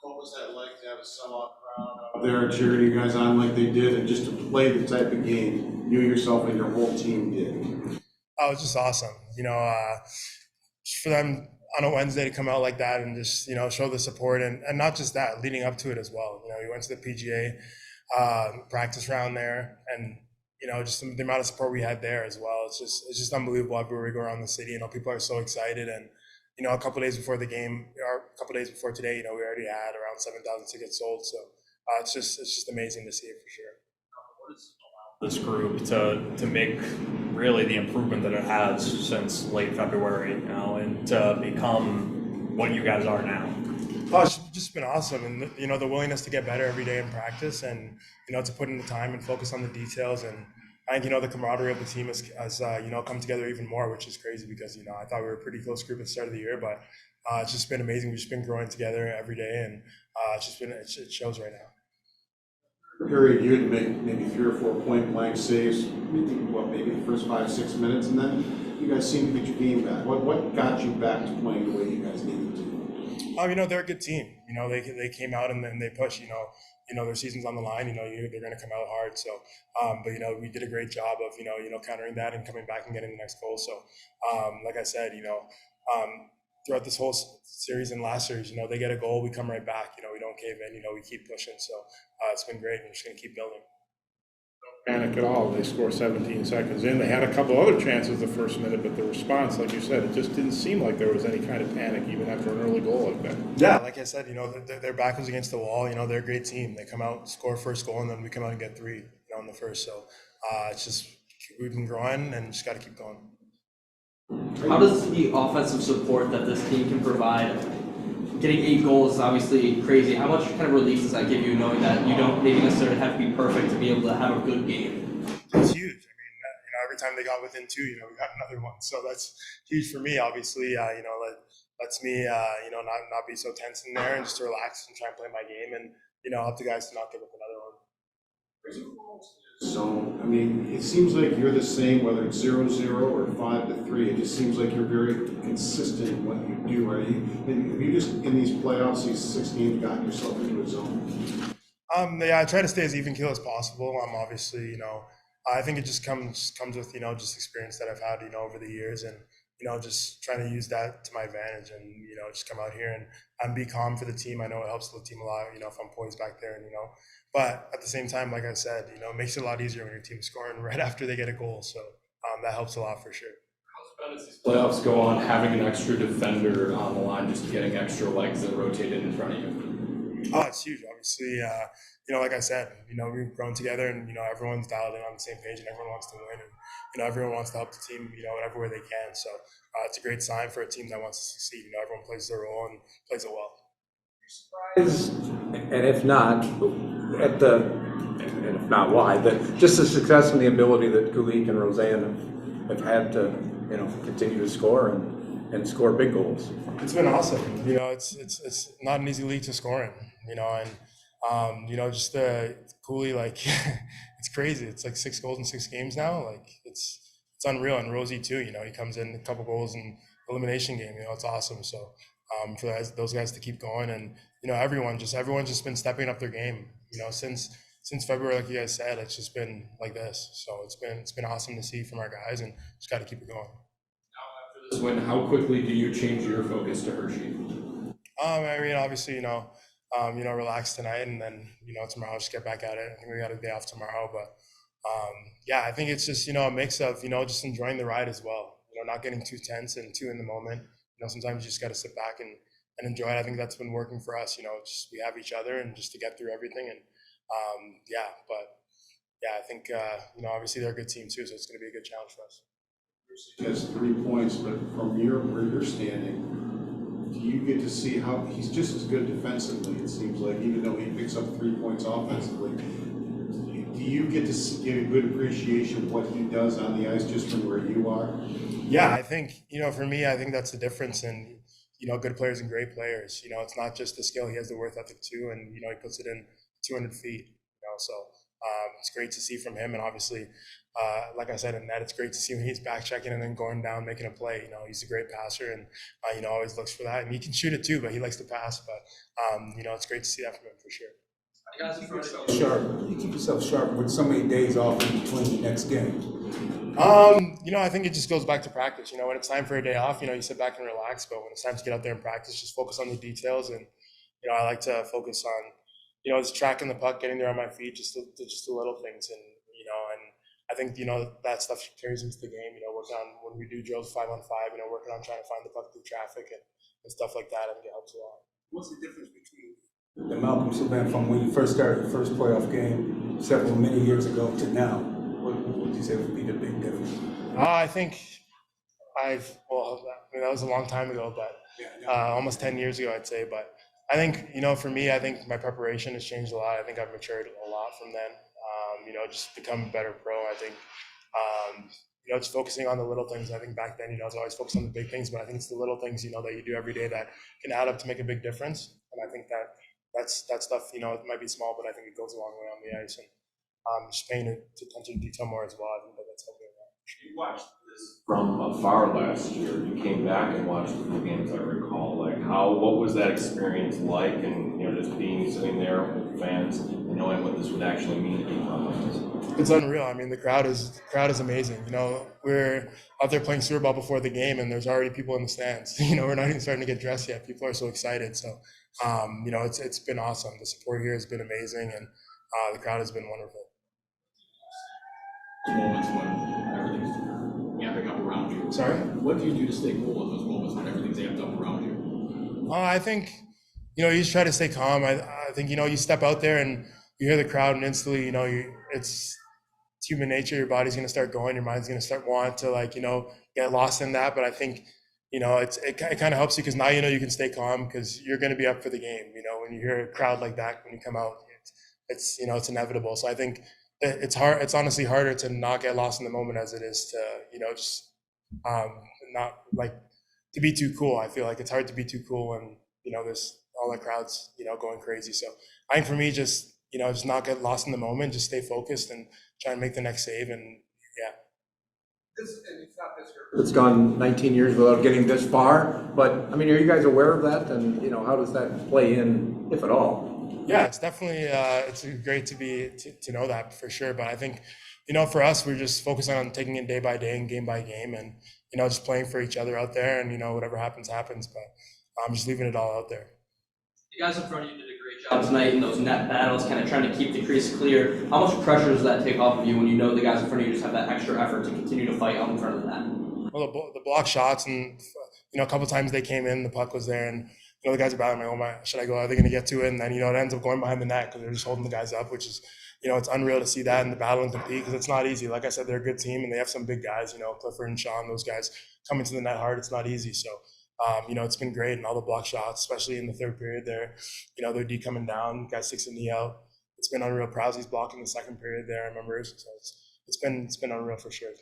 What was that like to have a sellout crowd out there cheering you guys on like they did, and just to play the type of game you yourself and your whole team did? Oh, it was just awesome. Just for them on a Wednesday to come out like that and just, show the support and not just that, leading up to it as well. We went to the PGA practice round there and, just the amount of support we had there as well. It's just unbelievable everywhere we go around the city. People are so excited. And, a couple days before the game, or a couple days before today, we already had around 7,000 tickets sold. So it's just amazing to see it for sure. This group to make really the improvement that it has since late February, and to become what you guys are now. Oh, it's just been awesome, and the willingness to get better every day in practice, and to put in the time and focus on the details, and I think the camaraderie of the team has come together even more, which is crazy because I thought we were a pretty close group at the start of the year, but it's just been amazing. We've just been growing together every day, and it shows right now. Period, you had to make maybe 3 or 4 point blank saves, maybe the first 5, 6 minutes, and then you guys seemed to get your game back. What got you back to playing the way you guys needed to? They're a good team. They came out and then they push. Their season's on the line. They're going to come out hard. So, but we did a great job of countering that and coming back and getting the next goal. So, like I said, throughout this whole series and last series, they get a goal, we come right back. We don't cave in. We keep pushing. So it's been great. We're just going to keep building. Panic at all. They score 17 seconds in. They had a couple other chances the first minute, but the response, like you said, it just didn't seem like there was any kind of panic even after an early goal like that. Yeah, like I said, their back was against the wall. They're a great team. They come out, score first goal, and then we come out and get 3, in the first. So it's just we've been growing and just got to keep going. How does the offensive support that this team can provide, getting 8 goals is obviously crazy. How much kind of relief does that give you, knowing that you don't maybe necessarily have to be perfect to be able to have a good game? It's huge. I mean, every time they got within 2, we got another one. So that's huge for me. Obviously, lets me, not be so tense in there and just to relax and try and play my game and help the guys to not give up another one. So, I mean, it seems like you're the same, whether it's 0-0 or 5-3. It just seems like you're very consistent in what you do. Have you just, in these playoffs, these 6 games, gotten yourself into a zone? Yeah, I try to stay as even keel as possible. Obviously, I think it just comes with, just experience that I've had, over the years and, just trying to use that to my advantage and, just come out here and be calm for the team. I know it helps the team a lot, if I'm poised back there and, but at the same time, like I said, it makes it a lot easier when your team's scoring right after they get a goal. So that helps a lot for sure. As these playoffs go on, having an extra defender on the line, just getting extra legs that rotated in front of you? Oh, it's huge. Obviously, like I said, we've grown together and, everyone's dialed in on the same page and everyone wants to win and, everyone wants to help the team, whatever way they can. So it's a great sign for a team that wants to succeed. Everyone plays their role and plays it well. And if not, and if not, why? That just the success and the ability that Kulik and Roseanne have had to, continue to score and score big goals. It's been awesome. It's not an easy league to score in. And just the Cooley, like it's crazy. It's like 6 goals in 6 games now. Like it's unreal. And Rosie too. He comes in a couple goals in elimination game. It's awesome. So for those guys to keep going and everyone's just been stepping up their game. Since February, like you guys said, it's just been like this. So it's been awesome to see from our guys and just got to keep it going. Now after this win, how quickly do you change your focus to Hershey? I mean, obviously, relax tonight and then, tomorrow just get back at it. I think we got a day off tomorrow, but yeah, I think it's just, a mix of, just enjoying the ride as well, not getting too tense and too in the moment. Sometimes you just got to sit back and enjoy it. I think that's been working for us, just we have each other and just to get through everything. And I think, obviously they're a good team too, so it's going to be a good challenge for us. He has 3 points, but from where you're standing, do you get to see how he's just as good defensively, it seems like, even though he picks up 3 points offensively? Do you get to get a good appreciation of what he does on the ice just from where you are? Yeah, I think, for me, I think that's the difference in, good players and great players. It's not just the skill, he has the worth ethic too, and, he puts it in 200 feet, so it's great to see from him. And obviously, like I said, in net, it's great to see when he's back checking and then going down, making a play. You know, he's a great passer and, you know, always looks for that. And he can shoot it too, but he likes to pass. But, you know, it's great to see that from him for sure. You guys in front of you. Sharp. You keep yourself sharp with so many days off in between the next game. You know, I think it just goes back to practice. You know, when it's time for a day off, you know, you sit back and relax. But when it's time to get out there and practice, just focus on the details. And, you know, I like to focus on, you know, just tracking the puck, getting there on my feet, just the little things. And, you know, and I think, you know, that stuff carries into the game, you know, working on when we do drills 5-on-5, you know, working on trying to find the puck through traffic and stuff like that. I think it helps a lot. What's the difference between the Malcolm Subban from when you first started the first playoff game many years ago to now? What would you say would be the big difference? I think I mean, that was a long time ago, but almost 10 years ago, I'd say. But I think, you know, for me, I think my preparation has changed a lot. I think I've matured a lot from then. You know, just become a better pro. I think, you know, just focusing on the little things. I think back then, you know, I was always focused on the big things, but I think it's the little things, you know, that you do every day that can add up to make a big difference. And I think that stuff, you know, it might be small, but I think it goes a long way on the ice. And just paying attention to detail more as well. I think that's helping a lot. You watched this from afar last year. You came back and watched the games, I recall. Like, what was that experience like? And, you know, just sitting there with fans and knowing what this would actually mean to be fans. It's unreal. I mean, the crowd is amazing. You know, we're out there playing Super Bowl before the game, and there's already people in the stands. You know, we're not even starting to get dressed yet. People are so excited. So, you know, it's been awesome. The support here has been amazing, and the crowd has been wonderful. Moments when everything's amping up around you. Sorry? What do you do to stay cool in those moments when everything's amped up around you? I think, you know, you just try to stay calm. I think, you know, you step out there and you hear the crowd and instantly, you know, it's human nature. Your body's going to start going. Your mind's going to start wanting to, like, you know, get lost in that. But I think, you know, it kind of helps you because now, you know, you can stay calm because you're going to be up for the game. You know, when you hear a crowd like that, when you come out, it's you know, it's inevitable. So I think it's hard. It's honestly harder to not get lost in the moment as it is to, you know, just not like to be too cool. I feel like it's hard to be too cool when, you know, there's all the crowds, you know, going crazy. So I think for me, just, you know, just not get lost in the moment, just stay focused and try and make the next save. And yeah. It's gone 19 years without getting this far, but I mean, are you guys aware of that? And, you know, how does that play in, if at all? Yeah, it's definitely, it's great to know that for sure. But I think, you know, for us, we're just focusing on taking it day by day and game by game and, you know, just playing for each other out there and, you know, whatever happens, happens. But I'm just leaving it all out there. You guys in front of you did a great job tonight in those net battles, kind of trying to keep the crease clear. How much pressure does that take off of you when you know the guys in front of you just have that extra effort to continue to fight out in front of the net? Well, the block shots and, you know, a couple of times they came in, the puck was there and, you know, the guys are battling, like, oh my, should I go? Are they going to get to it? And then, you know, it ends up going behind the net because they're just holding the guys up, which is, you know, it's unreal to see that in the battle and compete because it's not easy. Like I said, they're a good team and they have some big guys, you know, Clifford and Sean, those guys coming to the net hard. It's not easy. So, you know, it's been great. And all the block shots, especially in the third period there, you know, their D coming down, guys sticks a knee out. It's been unreal. Prowsey's blocking the second period there, I remember. So it's been unreal for sure.